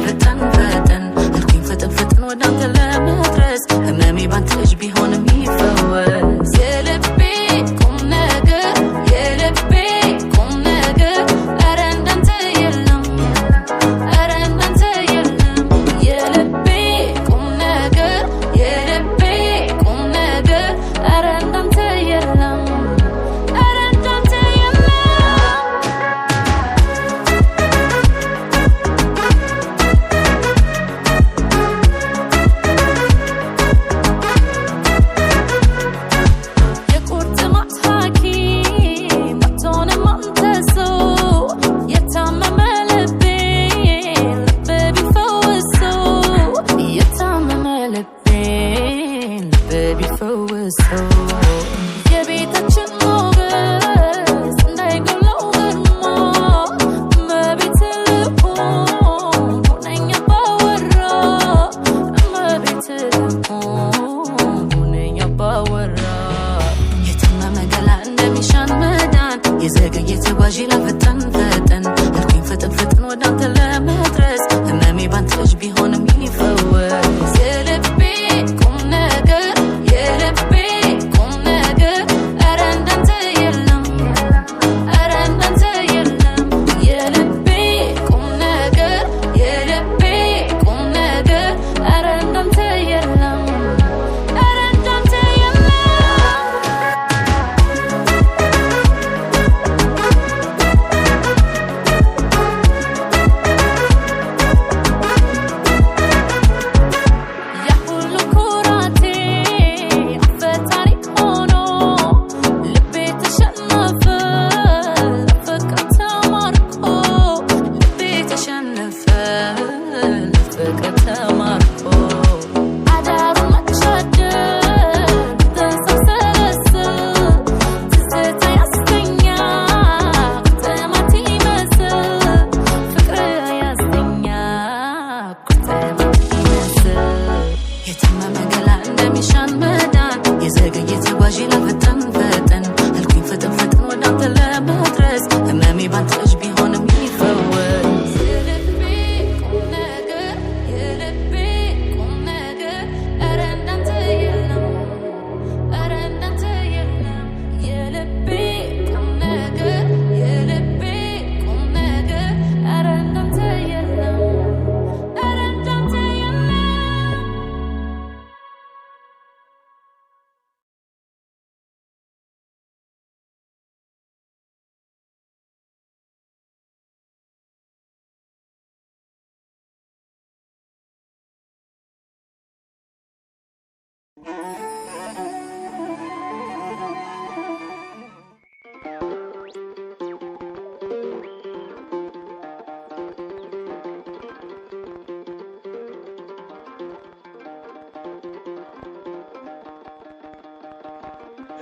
ፈጠን ፈጠን እልኩኝ ፍጥን ፍጥን ወዳንተ ለመድረስ ህመሜ ባንተ እጅ ቢሆን የሚፈወስ የልቤ ቁም ነገር የልቤ ቁም ነገር ኧረ እንዳንተ የለም ኧረ እንዳንተ የለም የልቤ ቁም ነገር የልቤ ቁም ነገር ኧረ እንዳንተ የለም ኧረ እንዳንተ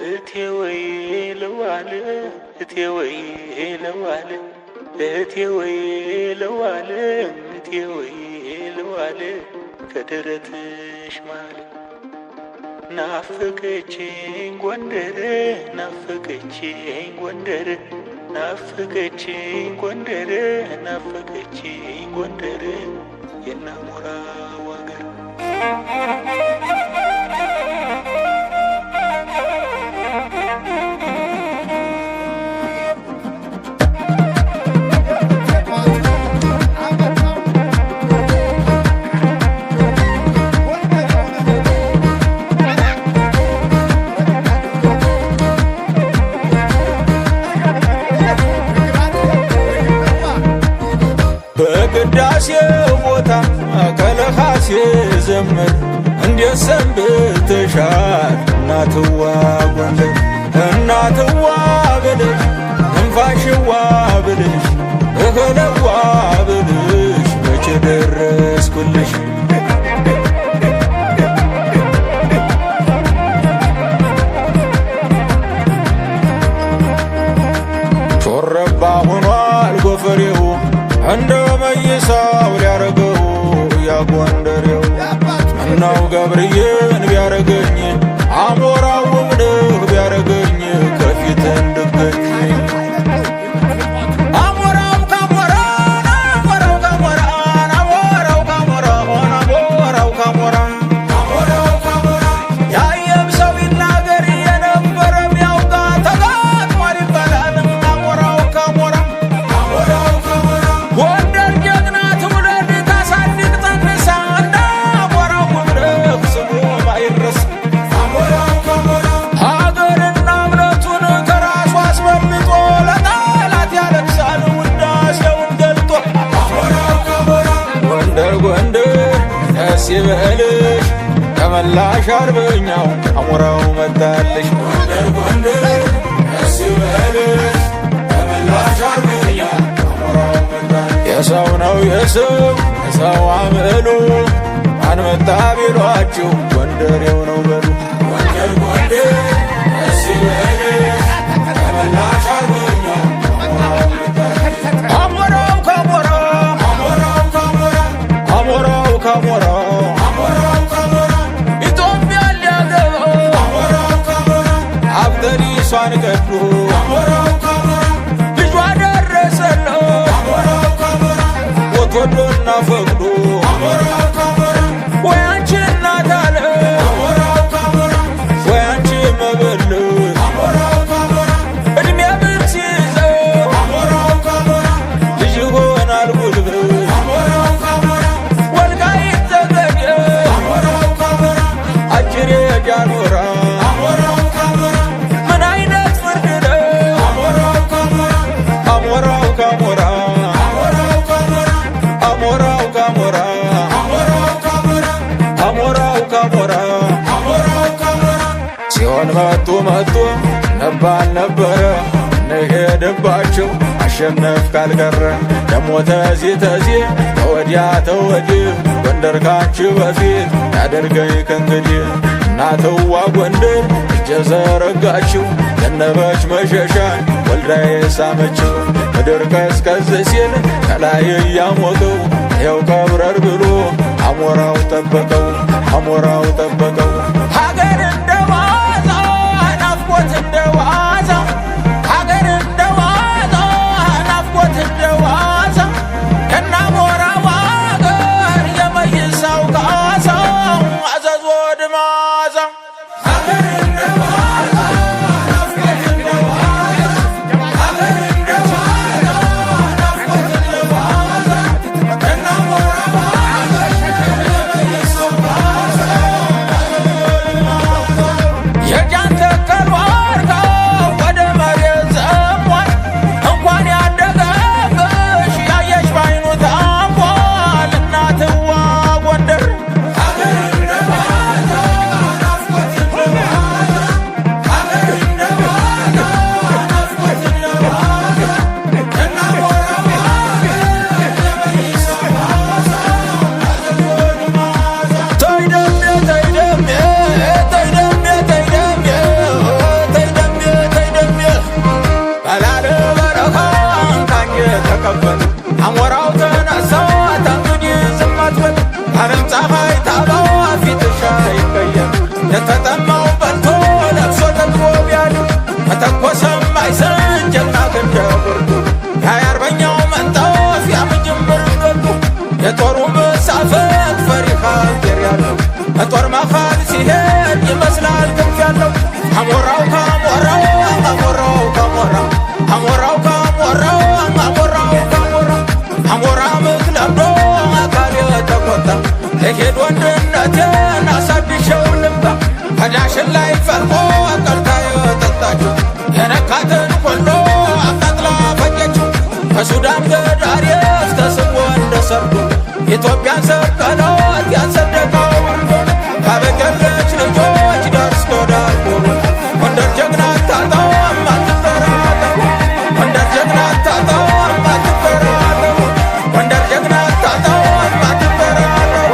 እቴወይ ለዋለ እቴወይ ለዋለ እቴወይ ለዋለ እቴወይ ለዋለ ከደረትሽ ማለ ናፍቀችኝ ጎንደር ናፍቀችኝ ጎንደር ናፍቀችኝ ጎንደር ናፍቀችኝ ጎንደር የናሞራው አገር በቅዳሴው ቦታ ከለኻሴ ዘምር እንዴት ሰንብተሻል እናትዋ ጎንደር እናትዋ ብልሽ እንፋሽዋ ብልሽ እህለዋ ብልሽ መቼ ደረስኩልሽ ሾረባ ሆኗል ጎፈሬው እንደ መይሳው ሊያረገው ያጎንደሬው ምነው ገብርዬን ቢያረገኝ አሞራው ምንህ ቢያረገኝ ከፊት እንድገኝ አሞራው ካሞራን አሞራው ካሞራን አሞራው ጎንደር ደስ ይበልሽ ተመላሽ አርበኛው አሞራው መጣልሽ ጎንደር ጎንደር ደስ ይበልሽ ተመላሽ አርበኛው አሞራው መጣልሽ የሰው ነው የሰው አምዕሉ ማን መጣ ቢሏችሁ ጎንደሬው ነው በሉ ጎንደር ጎንደር ደስ ይበልሽ ተመላሽ አርበኛው አሞራው መጣልሽ አሞራው ካሞራው አሞራው ካሞራው አሞራው ካሞራው ሷን ገዱ አሞራው ካሞራው ልጇ ደረሰለው አሞራው ካሞራው ወቶዶና ፈቅዶ አሞራው ካሞራው ወይ አንቺ እናት አለ አሞራው ካሞራው ወይ አንቺ መበል አሞራው ካሞራው እድሜ ብቻ ይዘው አሞራው ካሞራው ልጅ ሆናል ጉልበት አሞራው ካሞራው ወልቃይት ዘገየ አሞራው ካሞራው አጅሬ ጃኖራ መጡ ነባል ነበረ እንሄድባቸው አሸነፍ ካልቀረ ደሞ ተዚህ ተወዲያ ተወዲህ ጎንደር ካንቺ በፊት ያደርገኝ ከእንግዲህ እናትዋ ጎንደር እጀ ዘረጋችው ዘነበች መሸሻን ወልዳ የሳመችው ምድር ቀዝቀዝ ሲል ከላይ እያሞቀው ይኸው ከብረር ብሎ አሞራው ጠበቀው አሞራው ጠበቀው ሀገር እንደዋዛ ናፍቆት እንደዋዛ ሀገር እንደዋዛ ናፍቆት እንደዋዛ ከናሞራው አገር የመይሳው ካሳ አዘዞ ድማዛ ሀገር እንደዋዛ ናፍቆት እንደዋዛ ሀገር እንደዋዛ ናፍቆት እንደዋዛ ከናሞራው አገር የመይሳው ካሳ አሞራው ተነሳ ታንግዲህ ዝም አትበል አረም ፀሐይ ታባዋ ፊትሽ አይቀየም የተጠማው በልቶ ለብሶ ተጥቦ ቢያድር ከተኮሰም አይሰን ጀግና ክንደ ብርቱ የሃያ አርበኛው መንጠፍ ያምጅምር ገቡ የጦሩ መሳፈት ፈሪሃ አገር ያለው ከጦር መሃል ሲሄድ ይመስላል ክንፍ ያለው አሞራው ካሞራው አሞራው ካሞራው አሞራው ካሞራው አሞራ ምክለምዶ አካል የተቆጣ ለሄድ ወንድነትን አሳድሸው ልምባ ከዳሽን ላይ ፈልቆ ቀልታ የጠጣችው የነካትን ሁሉ አቃጥላ ፈጀችው ከሱዳን ገዳሪፍ ተስቦ እንደሰርዱ ኢትዮጵያን ሰቀለት ያሰደቀው ወርዶ ካበቀለች ልጆች ደርስ ዳርጎ ጎንደር ጀግና ታጣም አትጠራጠሩ ጎንደር ጀግና ታጣም አትጠራጠሩ ጎንደር ጀግና ታጣም አትጠራጠሩ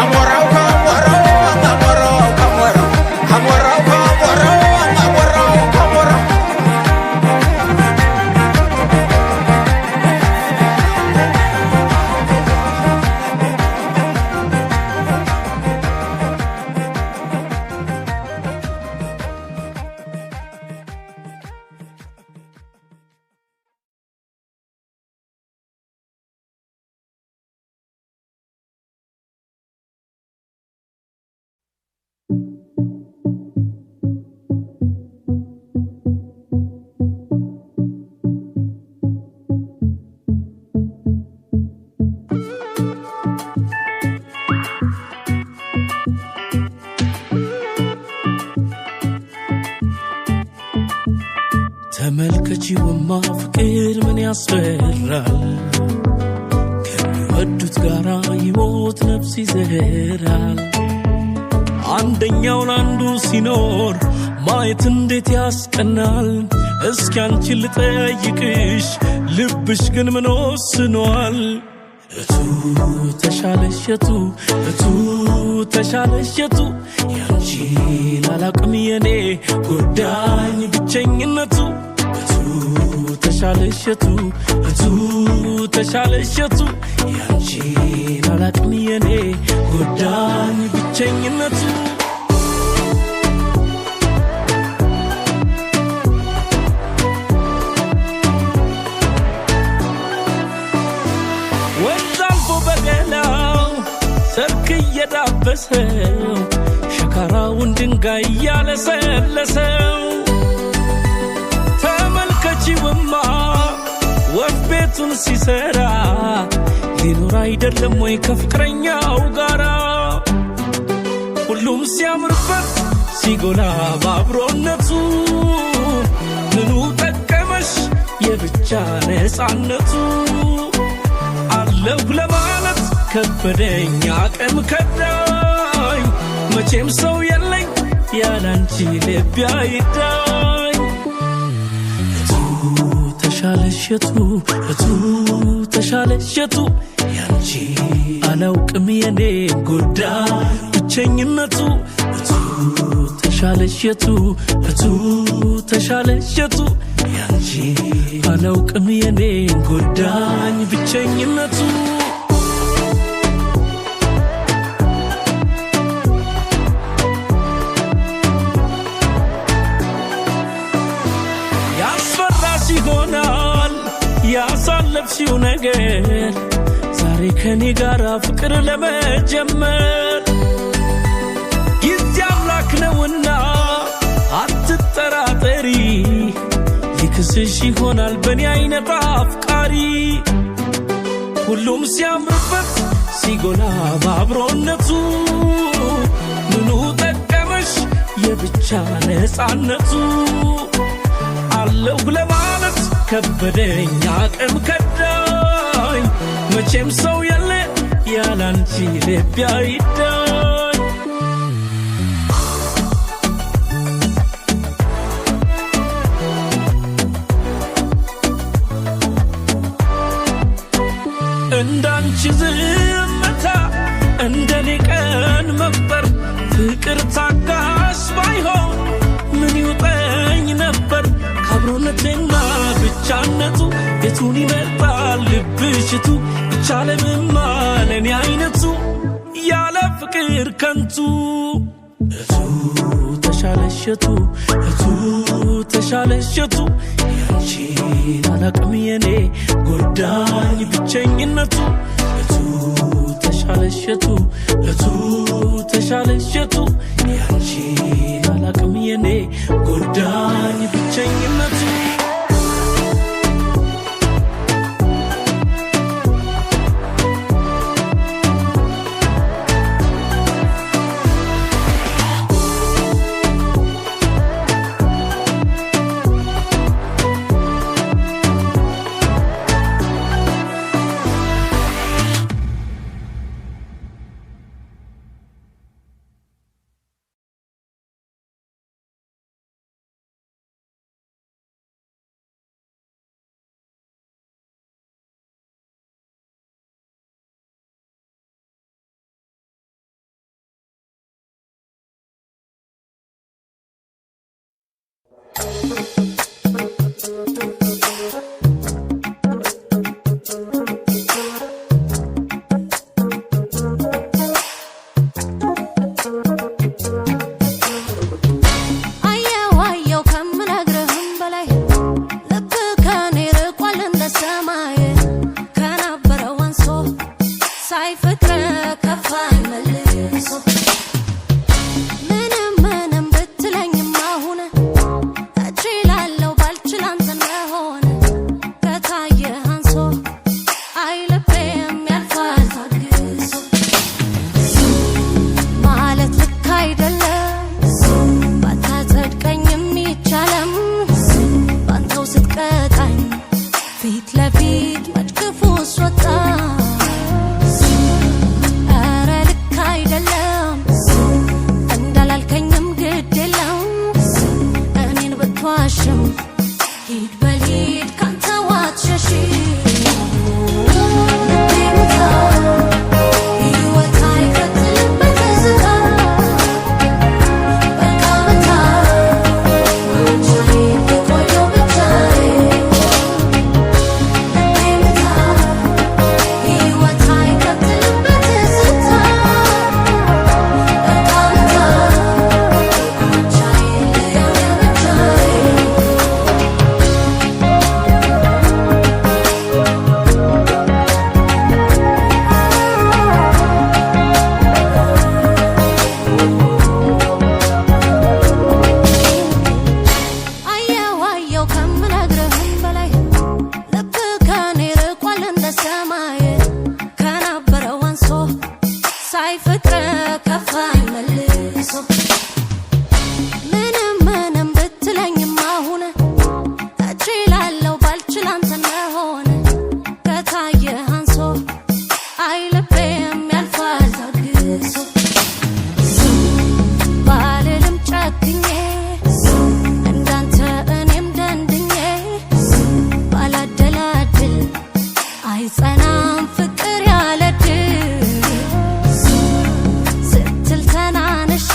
አሞራው ካሞራው አሞራው ካሞራው አሞራው ካሞራው አሞራው ካሞራው ተመልከቺውማ ፍቅር ምን ያስፈራል ከሚወዱት ጋራ ይሞት ይዘራል አንደኛው ላንዱ ሲኖር ማየት እንዴት ያስቀናል እስኪ አንቺ ልጠይቅሽ ልብሽ ግን ምን ወስኗል እቱ ተሻለሽቱ እቱ ተሻለሽቱ ያንቺ ላላቅም የኔ ጎዳኝ ብቸኝነቱ እቱ ተሻለሽቱ እቱ ተሻለሽቱ ያንቺ ላላቅም የኔ ጎዳኝ ብቸኝነቱ ሰርክ እየዳበሰው ሸካራውን ድንጋይ ያለሰለሰው ተመልከቺውማ ወፍ ቤቱን ሲሰራ ሊኖር አይደለም ወይ ከፍቅረኛው ጋራ ሁሉም ሲያምርበት ሲጎላ ባብሮነቱ ምኑ ጠቀመሽ የብቻ ነፃነቱ አለሁ ለማለት ከበደኝ አቅም ከዳኝ መቼም ሰው የለኝ ያላንቺ ልቤ አይዳኝ እቱ ተሻለሽቱ እቱ ተሻለሽቱ ያንቺ አላውቅም የኔ ጎዳኝ ብቸኝነቱ እቱ ተሻለሽቱ እቱ ተሻለሽቱ ያንቺ አላውቅም የኔ ጎዳኝ ብቸኝነቱ ይሆናል ያሳለፍሽው ነገር ዛሬ ከኔ ጋር ፍቅር ለመጀመር ጊዜ አምላክ ነውና አትጠራጠሪ ሊክስሽ ይሆናል በኔ አይነት አፍቃሪ ሁሉም ሲያምርበት ሲጎላ ባብሮነቱ ምኑ ጠቀመሽ የብቻ ነፃነቱ አለሁ ለማለት ከበደኝ አቅም ከዳኝ መቼም ሰው የለ ያላንቺ ልቤ አይዳኝ እንዳንቺ ዝምታ እንደኔ ቀን መቁጠር ፍቅር ታጋሽ ባይሆን ምን ይውጠኝ ነበር ካብሮነትና ብቻነቱ የቱን ይመርጣል ልብሽቱ ይቻለምማ ለኔ አይነቱ ያለ ፍቅር ከንቱ እቱ ተሻለሽቱ እቱ ተሻለሽቱ ያንቺ አላቅም የኔ ጎዳኝ ብቸኝነቱ እቱ ተሻለሽቱ እቱ ተሻለሽቱ ያንቺ አላቅም የኔ ጎዳኝ ብቸኝነቱ ፊት ለፊት መድገፉ ወጣ አረ ሳይ ፍቅር ከፋኝ መልሶ ምንም ብትለኝማ ሆነ እችላለሁ ባልችል አንተን መሆን ከታየህ አንሶ አይ ልቤም ያልፋል ታግሶ ባልልም ጨክኜ እንዳንተ እኔም ደንድኜ ባላደላድል አይጸናም ፍቅር ያለድል ስትል ተናንሼ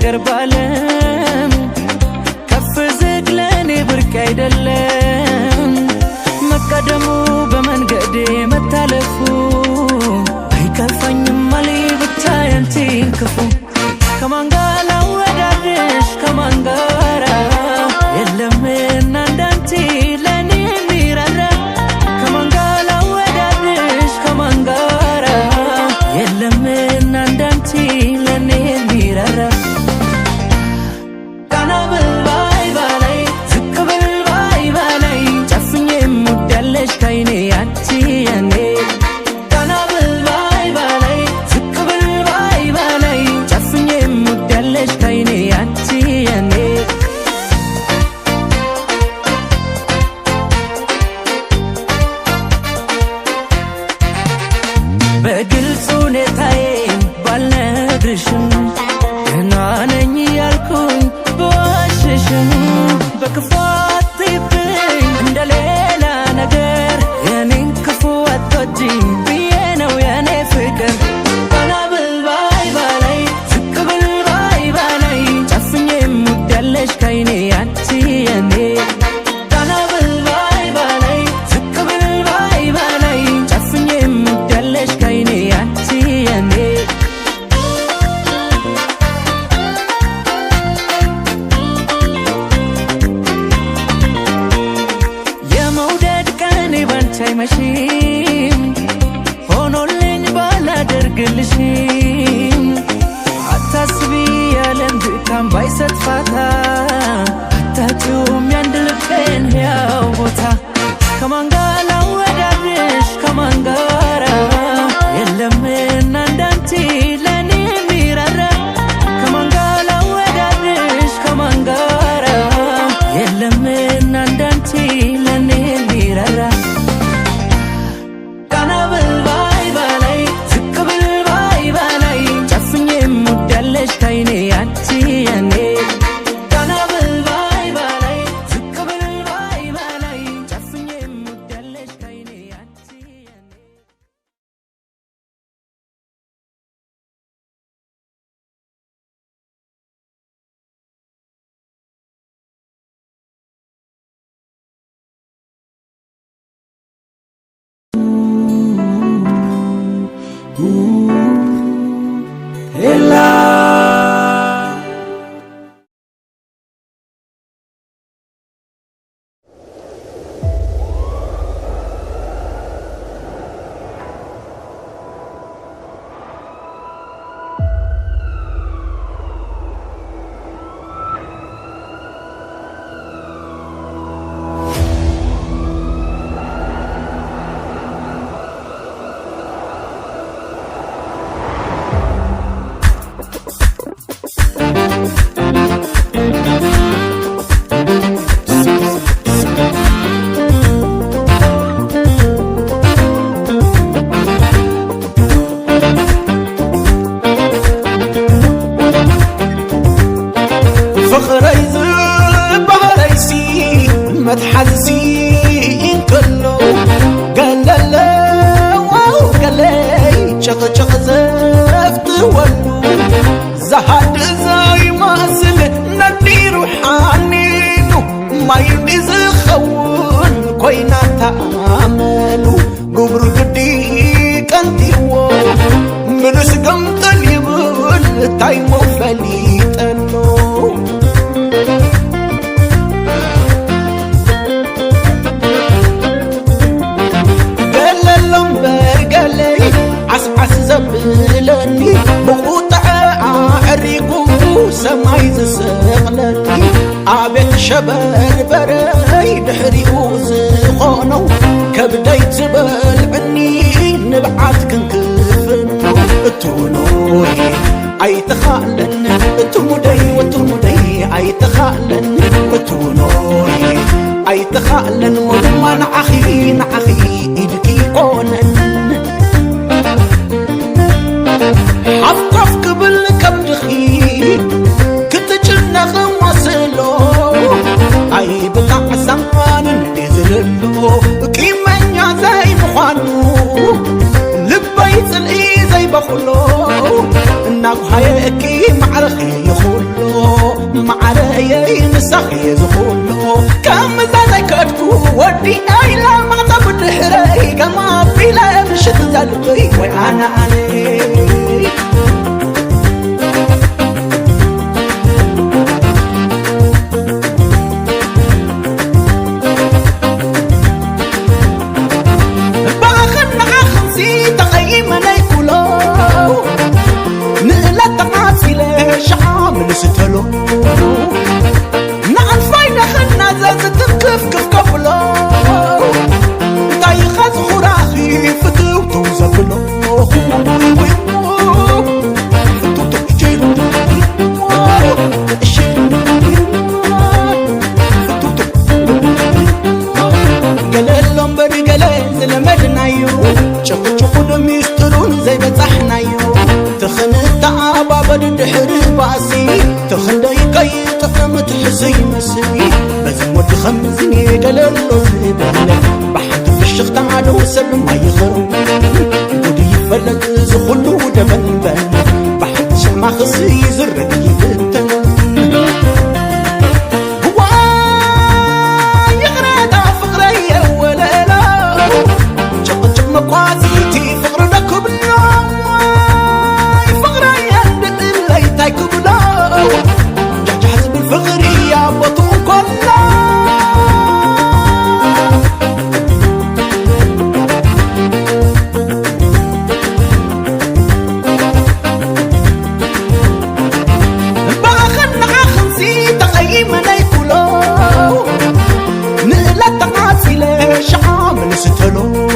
ነገር ባለም ከፍ ዝቅ ለኔ ብርቅ አይደለም መቀደሙ በመንገዴ መታለፉ አይከፋኝም አለኝ ብቻ ያንቺን ክፉ ከማን ጋር ላወዳድርሽ ከማን ጋር የለምና እንዳንቺ ለኔ የሚራራ ከማን ጋር ላወዳድርሽ ከማን ጋር የለምና እንዳንቺ ለኔ የሚራራ ቀና ብል ባይ ባላይ ዝቅ ብል ባይ ባላይ ጨፍኜ የምወዳለሽ ከዓይኔ አንቺ የኔ ቀና ብል ባይ ባላይ ዝቅ ብል ባይ ባላይ ጨፍኜ የምወዳለሽ ከዓይኔ አንቺ የኔ በግልጽ ሁኔታዬን ባልነግርሽም ገና ነኝ ያልኩኝ በዋሽሽም በክፉ አትይብኝ እንደሌላ ነገር የኔን ክፉ አትወጂኝ ብዬ ነው የኔ ፍቅር ቀና ብል ባይ ባላይ ዝቅ ብል ባይ ባላይ ጨፍኜ የምወዳለሽ ከዓይኔ አንቺ የኔ ቀና ብል ባይ ባላይ ዝቅ ብል ባይ ባላይ ጨፍኜ የምወዳለሽ ከዓይኔ አንቺ የኔ የመውደድ ቀኔ ባንቺ አይመሽም ሆኖልኝ ባላደርግልሽም አታስቢ ያለም ድካም ባይሰጥ ፋታ አታጭውም ያንድ ልቤን ሕያው ቦታ ከማን ጋር ላወዳድርሽ ከማን ጋር የለምና እንዳንቺ ለኔ የሚራራ ከማን ጋር ላወዳድርሽ ከማን ጋር የለምና እንዳንቺ ለኔ የሚራራ ቀና ብል ባይ ባላይ ዝቅ ብል ባይ ባላይ ጨፍኜ የምወዳለሽ ከዓይኔ አንቺ የኔ ቀና ብል ባይ ባላይ ዝቅ ብል ባይ ባላይ ጨፍኜ የምወዳለሽ ከዓይኔ አንቺ የኔ فخري زبهريسي متحزي انكلو قال لا واو قال لي شق شق زفت ولو زهد زي ما سل ندير حنينو ما يبز خون كوينا تعملو قبر قدي كنتيو منس قمت اليبل تايمو فليتنو عسعس زبلني بقطع عريقو سماي زسقلني عبيت شبر بري دحريقو زخونو كبداي تبلعني نبعات كنكفنو اتونوي اي تخالن اتمودي وتمودي اي تخالن اتونوي اي تخالن وما نعخي إدكي قونن عفقف قبل كبدخي كتجنخ وصلو اي بقع زمان نزللو كيمانيا زي مخانو لبيت الإي زي بخلو انك هيكي معرخي يخلو مساخي مساخي زخولو كم زازي كتكو ودي ايلا ما تبد حري كما بلا مشت زالقي وانا علي ستلو نعم فايدة خلنا زازة كف كف كفلو تاي خاز خراخي فتو توزفلو فتو تجيرو قلالهم بري قلال زلمدنايو شقو شقو دميسترون زي بزحنايو تخنت عبا بدد حرباسي تخندي كي تقمت حزي مسي بزم ود خمزني قللو زبالة بحد في الشخت عدو سب ما يخرو ودي يفلق زخلو دبنبن بحد شمع خصي زرق يبتن يغرد فقري ولا لا جق جق مقاسيتي فقر لكم جحزب الفغري يا بطون كله باخن عخمسي تقيمنا يكولو نقلت تقاسي لشعام نستلو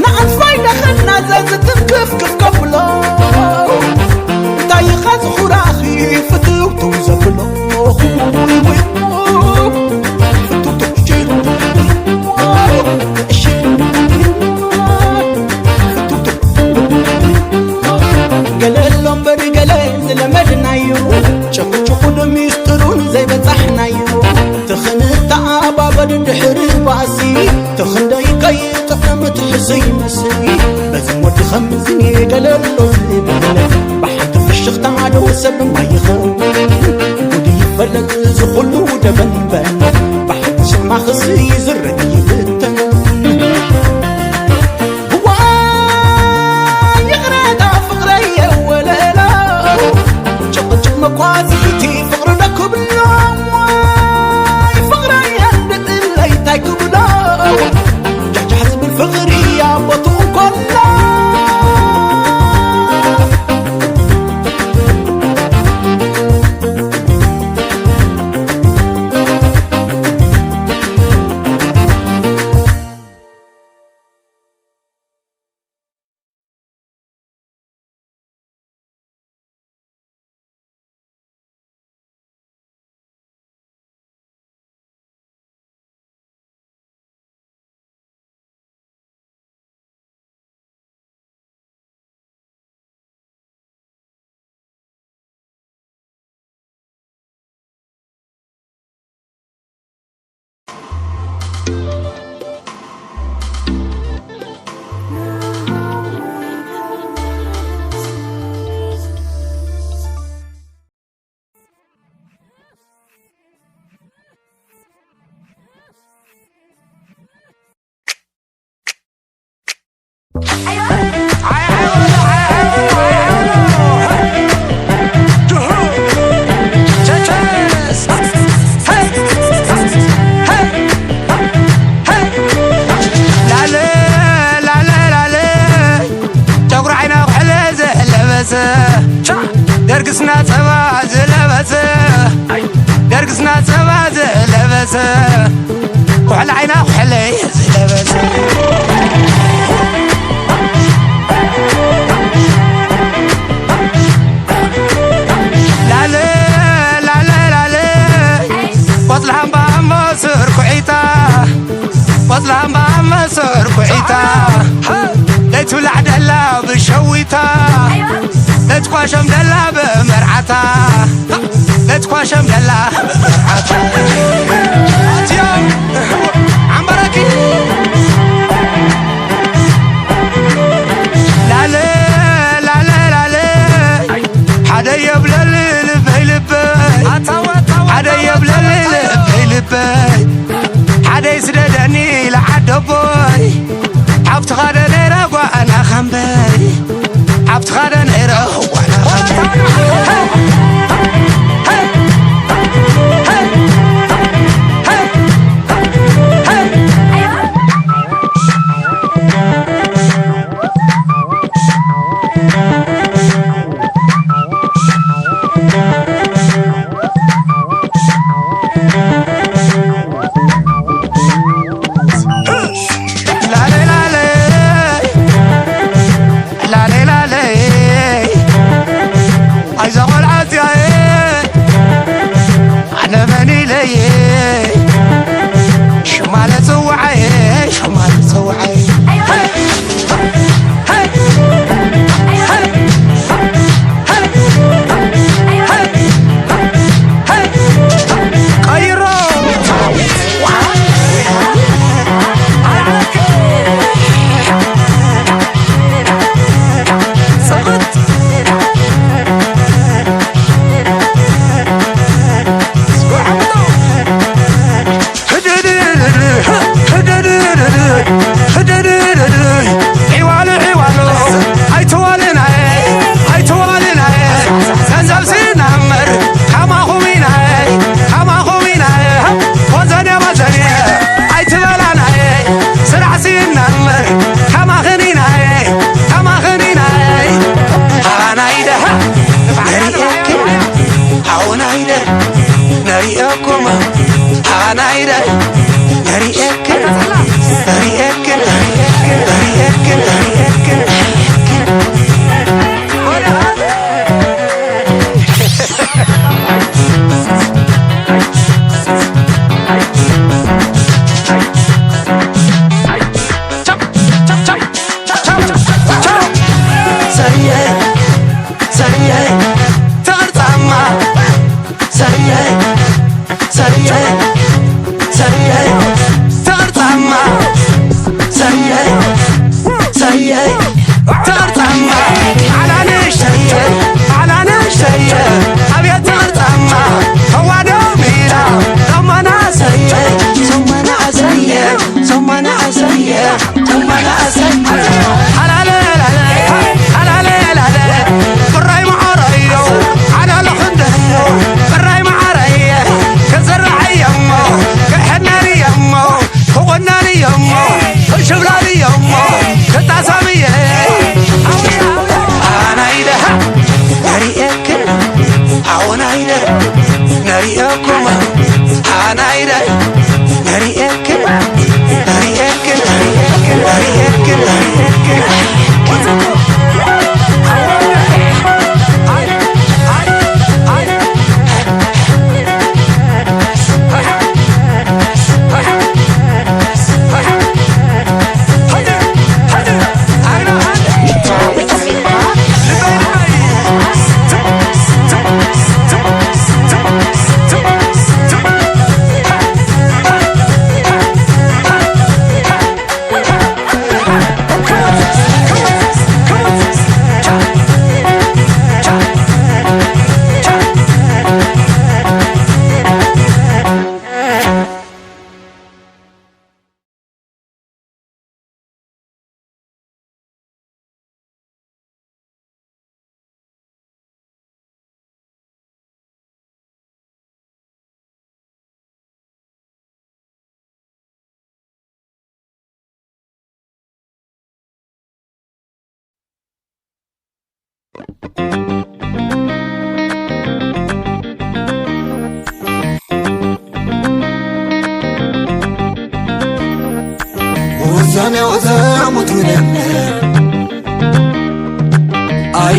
نعم فايدة خلنا زازة كف كف كفلو خاز خراخي فتو توزفلو فتو تجيرو قلالهم بري قلال زلمدنايو شقو شقو دميسترون زي بزحنايو تخنت عبا بدد حرباسي تخندي كي تقمت حزي مسي بزم ود خمزني قلالو زبالة الشخت عدو سب ما يخرو ودي يفلق زخلو دبنبن بحد شمع خصي زرق يبتن هو يغرد فقري ولا لا جق جق مقاسيتي فقر لكم فقري هندت اللي تايكم لا جحزب الفغري يا بطون كله درقسنا صبا زلبسه درقسنا صبا زلبسه وعلى عينا وحلي زلبسه لا لا لا لا لا بطلهم بمصر كعيتا بطلهم بمصر كعيتا ليتو العدلا بشويتا لا تقاشم دلا بمرعتا لا تقاشم دلا بمرعتا اتيام عمركي لا لا لا لا لا حدا يبلل لبي لبي عيني نريئكم أنا عيني نريئكم نريئكم نريئكم نريئكم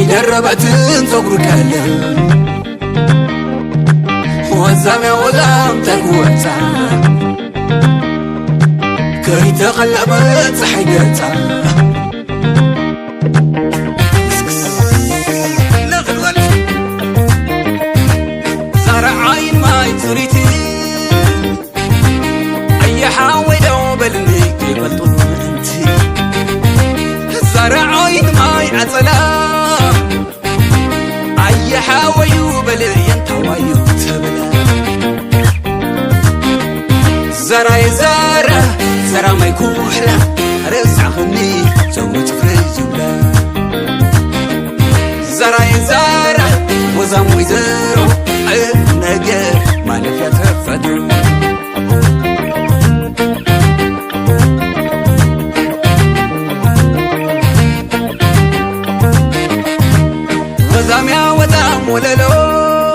دربتن صبرك هلا وزامي وزام تقوتا كي تقلبت صحيقتا زرع عين ما يتريتي أي حاول وبلني كيف تطلنتي زرع عين ما يعزلا حاويو بلين توايو تبلا زراي زرا ما يكوحلا رزع خني زوج فريزولا زراي وزام ويزرو نجر ما نفيا تفدو وللو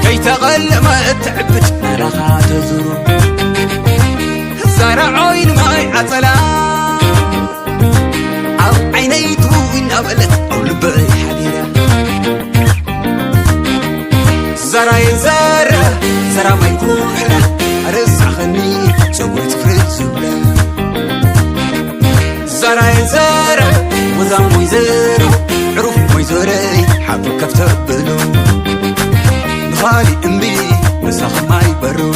كي تغل ما تعبت مرخا تزرو زرع عين ما يعطلا أو عينيتو إن أبلت أو لبعي حديرة زرع ما يكوحلا رزع خني سويت فريد زبلا زرع وزام ويزرو عروف ويزوري حبك افتبلو نخالي امبي مساخ ما يبرو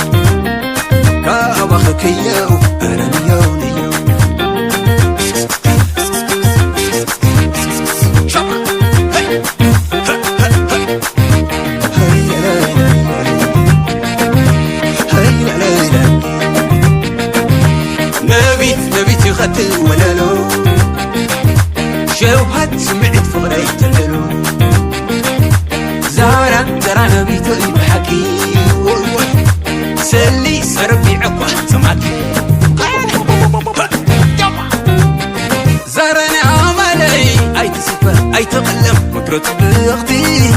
كابخك يو انا نيو نيو نبي تخطي ولا لو شوهت سمعت فغري تللو زارا نبيتو بحكي سلي سربي عقوة سمعتي زارني عملي اي تسفر اي تقلم مكرت بأختي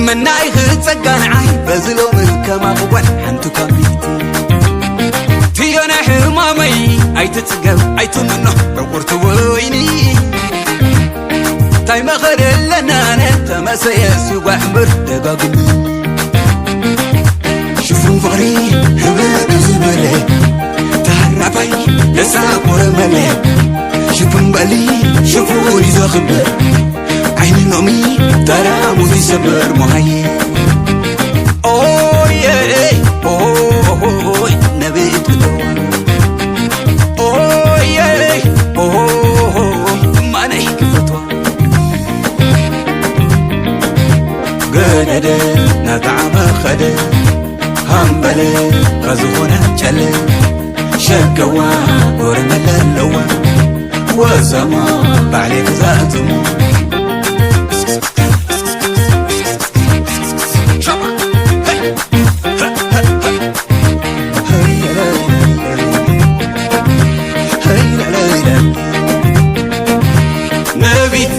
مناي خصقان عاي بزلو ملكما قوان حنتو كامبيتي تيانا حمامي ايتتقب ايتمنو رقورت ويني تاي مخر لنا نتا مسيس وحمر دقاقمي شوفوا فغري هباب زبلي تعرفي لساقور ملي شوفوا مبالي شوفوا لي زخبر عيني نومي ترى موزي سبر مهي اوه يا اوه نبيت بدور اوه يا اوه ما نحكي فتوى قدد نتعب خدد همبلي غزونا جلي شكوا ورمل اللوا وزما بعليك ذاتمو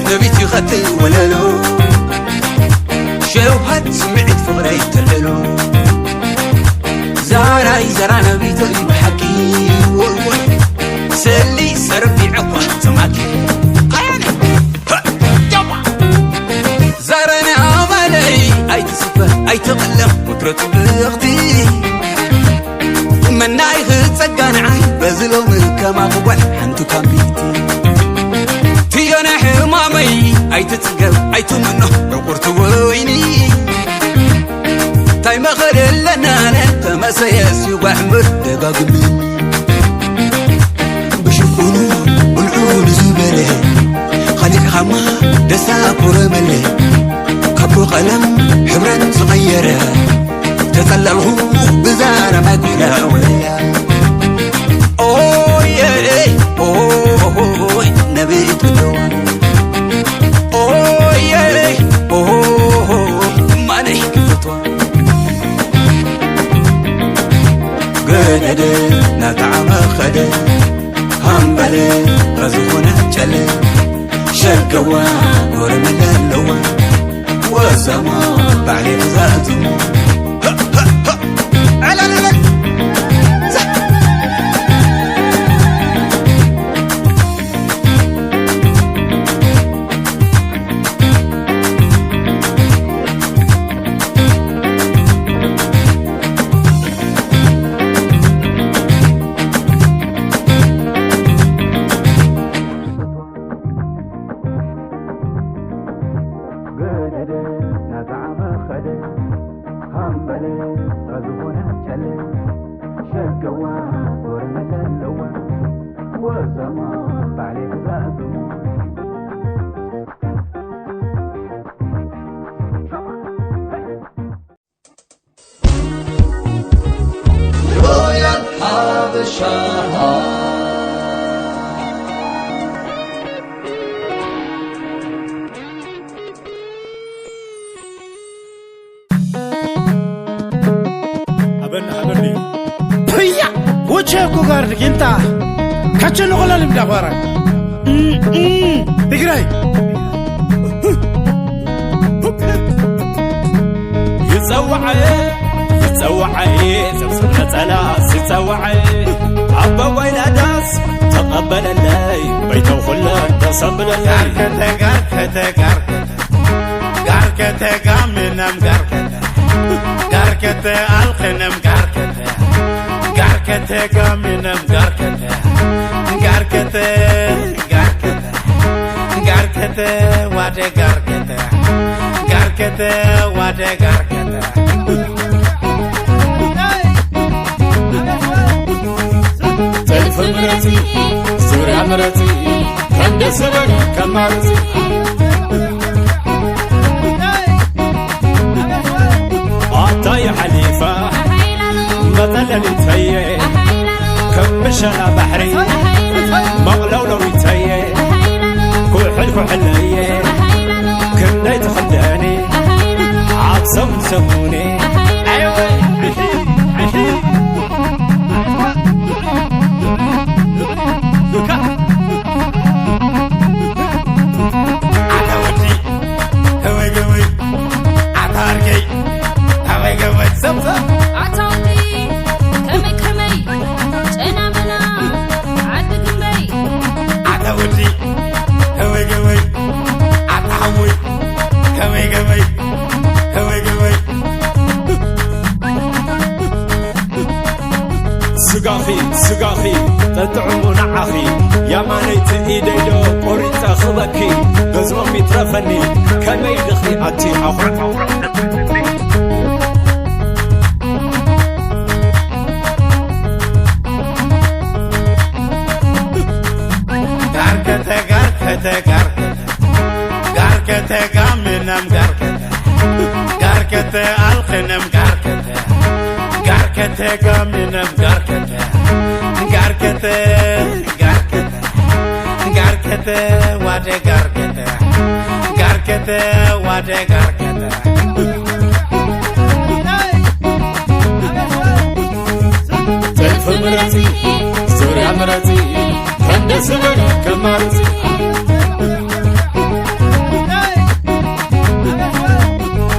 نبيت يغطي ولا لو شوهد سمعت فغري تللو زارا نبيت المحكي سلي سربي عقوة تماكي زارنا عمالي اي تسفه اي تغلم وترت بغتي مناي خصقان عاي بزلو ملكما قوان حنتو كامبيتي تيانا حمامي اي تتقب اي تمنو رقورت ويني تاي مخر لنا نتا مسيس وحمر دقاقمي بشوفونو والعون زبلي خليك خما دسا كورملي كبو قلم حبرا صغيرة تطلعه بزارة مقولة ويا اوه يا اوه نبيت بدوان اوه يا اوه ما نحكي فتوى قدد نتعب خدد همبلي غزونا جلي شكوا ورمل اللوا وزما بعليك ذاتمو وجهكو غارك انت كاتشن ولا المدغورة تقراي يتسوعي سبسب نتلاس يتسوعي عبا وين أداس تقبل اللي بيته وخلان تصبل اللي قاركته قامنم قاركته الخنم قاركته قامنم قاركته وادي قاركته وادي قاركته تلف مرتي سوريا مرتي كم سبق كم مرتي عطاي حليفة مثلا يتهيئ كم مشنا بحري مغلولو يتهيئ كحل كحلية كنا يتخداني عبسم سموني أيوة على ودي هوي قوي عطارك تطعمو نعخي يا مانيت إيديدو قريت أخبكي بزمم يترفني كما يدخي أتي أخرى قاركته قامنم قاركته الخنم قاركته قامنم قاركته وادي قاركته وادي قاركته تلف مرتي سوريا مرتي كندس بني كمارتي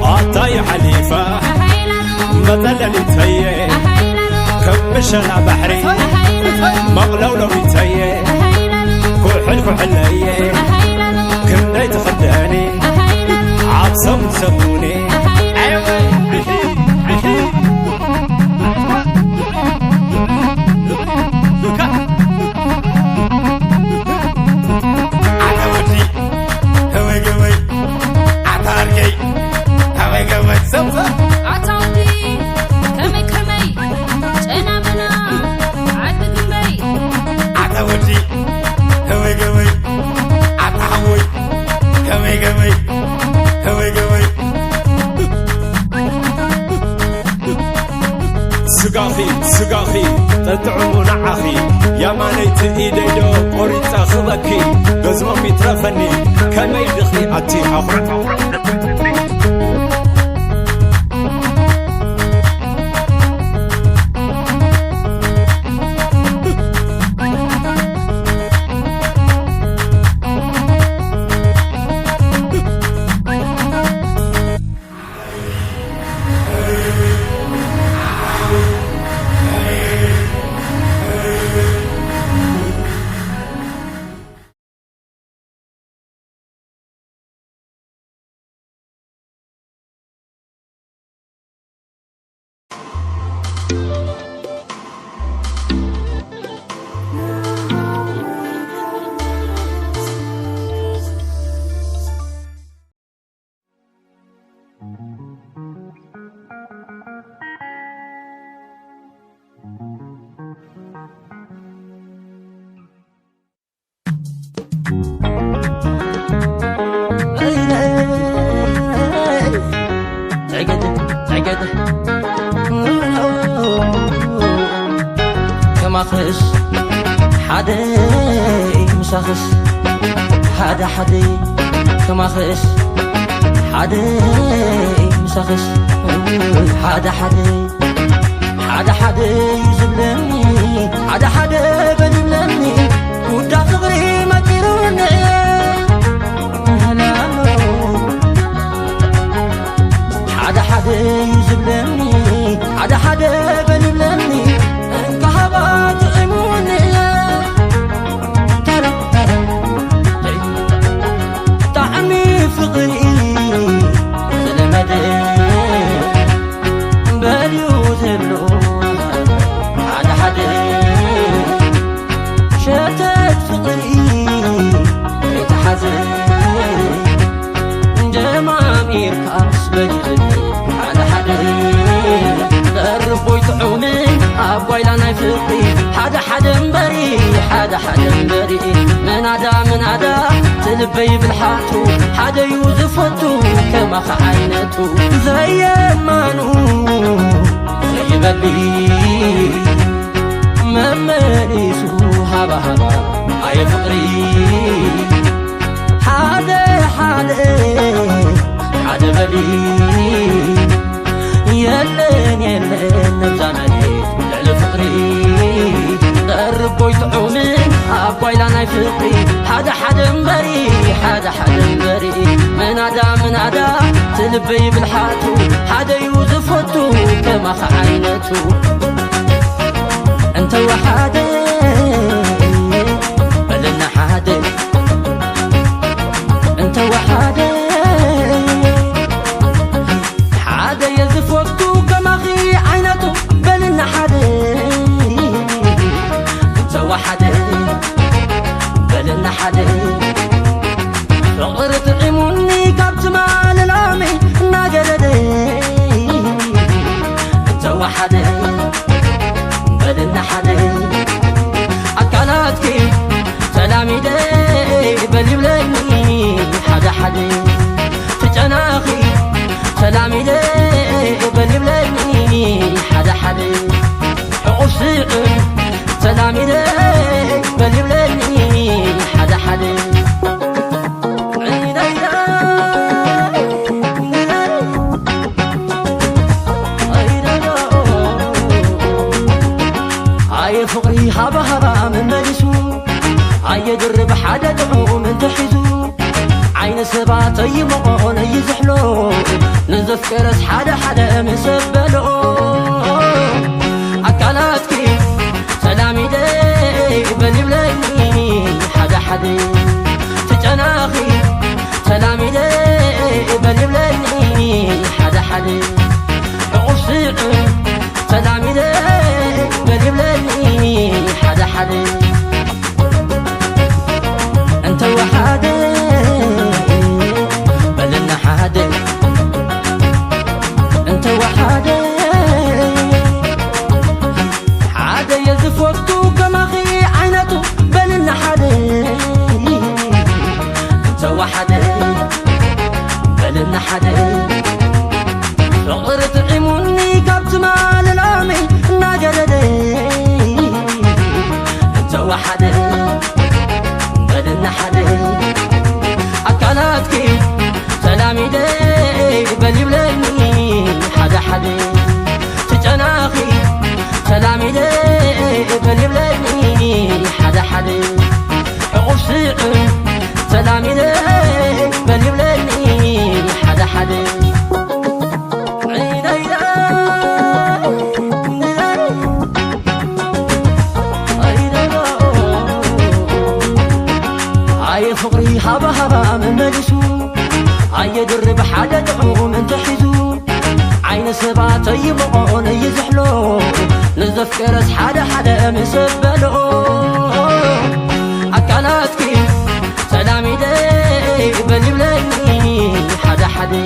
عطاي حليفة مثلا يتهيئ كمشنا بحري مغلولو يتهيئ كحل كحلية كنا يتخداني عبصم سبوني سقاخي تطعمو نعخي يا مانيت إيديدو قريت أخبكي بزمم يترفني كما يدخي أتي أخرى كماخش حدي مشاخش هذا حدي كماخش حدي مشاخش هذا حدي يزبلني هذا حدي بجبلني ودا صغري ما تيروني هذا حدي يزبلني هذا حدي بجبلني كهبات عموني طعمي فقري سلمدي بليوزلو هذا حدي شتت فقري يتحزن جمامير كاس بجري هذا حدي قربو يطعوني أبوي لنا فقري حدا مبري حدا مبري من عدا تلبي بالحاتو حدا يوزفتو كما خعينتو زي مانو زي بلي ممريسو هبا أي فقري حدا بلي يلن نبزاني لعل فقري قربو يطعوني أبوي لنا فقري حدا مبري من عدا تلبي بالحاتو حدا يوزفتو كما خعينتو انت وحدي بلنا حدي انت وحدي حدا يزفتو كما خي عينتو بلنا حدي انت وحدي حدا عقصيق سلامي لي بلبلني حدا حدا عاي فقري هبا هبا من ملسو عاي درب حدا دعو من تحزو عين سبات يمقون يزحلو نزف كرس حدا حدا مسبلو أكلاتكي سلامي دي بلبلني حدا حدا تجناخي سلامي دي بلبلني حدا حدا عصيق سلامي دي بلبلني حدا حدا انت وحدا بلنا حدا انت وحدا حدا يزف وقتو كماخي عينتو بلنا حدا انت وحدا بلنا حدا صغرت عموني كابت مال العامي ناجردي انت وحدا بلنا حدا أكلاتكي سلامي دي بلبلني حدا حدا تجناخي سلامي دي بلبلني حدا حدا عصيق سلامي دي بلبلني حدا حدا عاي فقري هبا هبا من ملسو عاي درب حدا دعو من تحزو عين سبات يمقون يزحلو نزف كرس حدا حدا مسبلو أكلاتكي سلامي دي بلبلني حدا حدا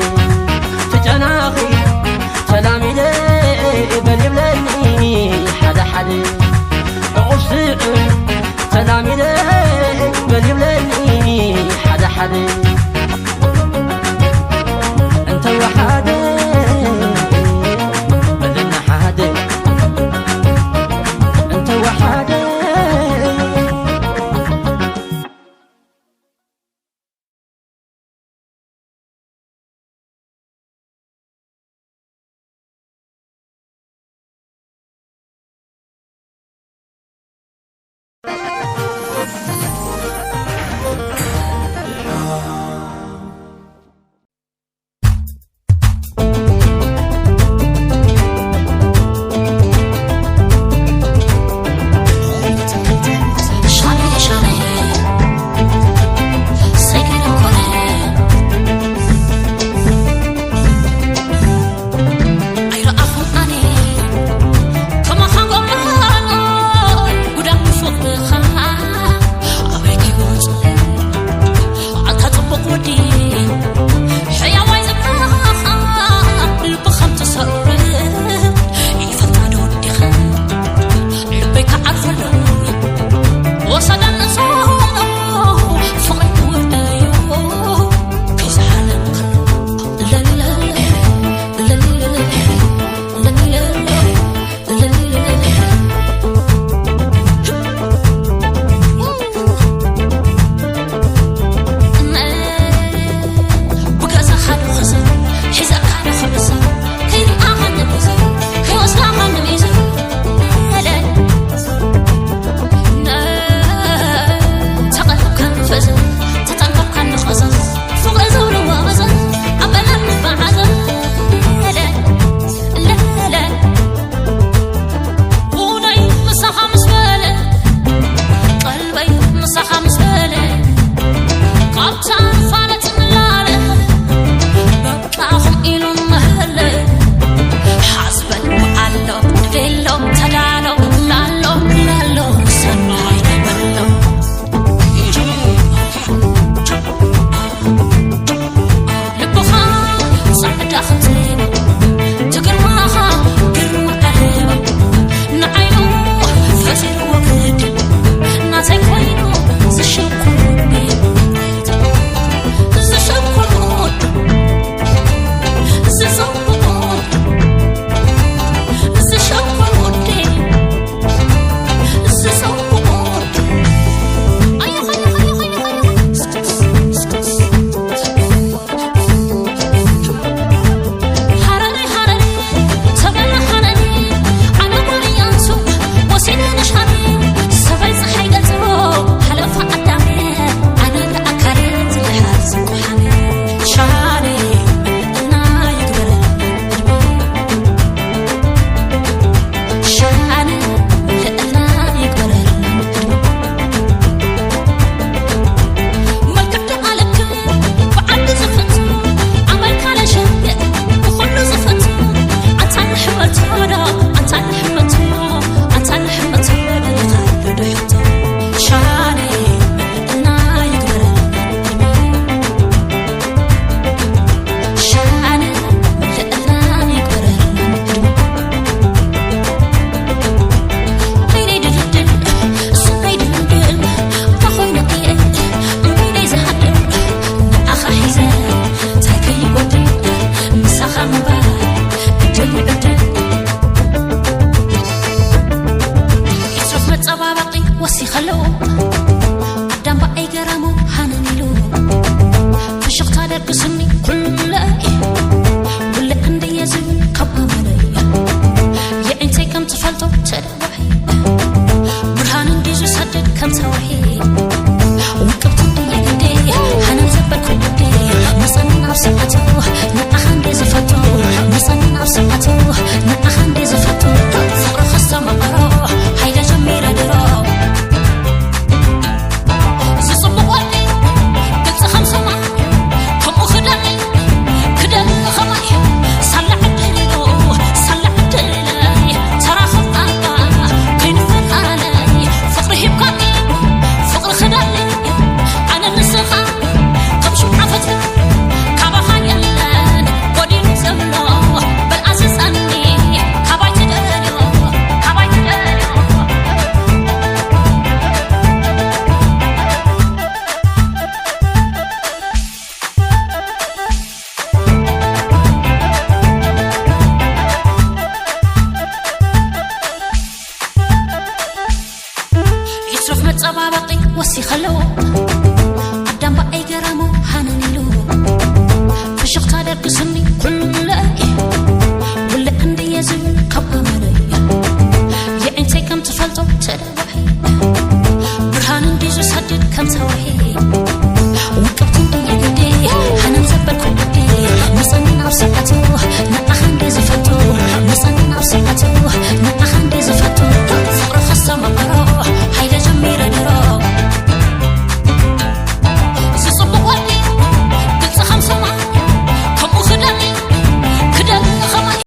تجناخي سلامي دي بلبلني حدا حدا عصيق سلامي دي بلبلني حدا حدا انت وحدا بلنا حدا انت وحدا ስንት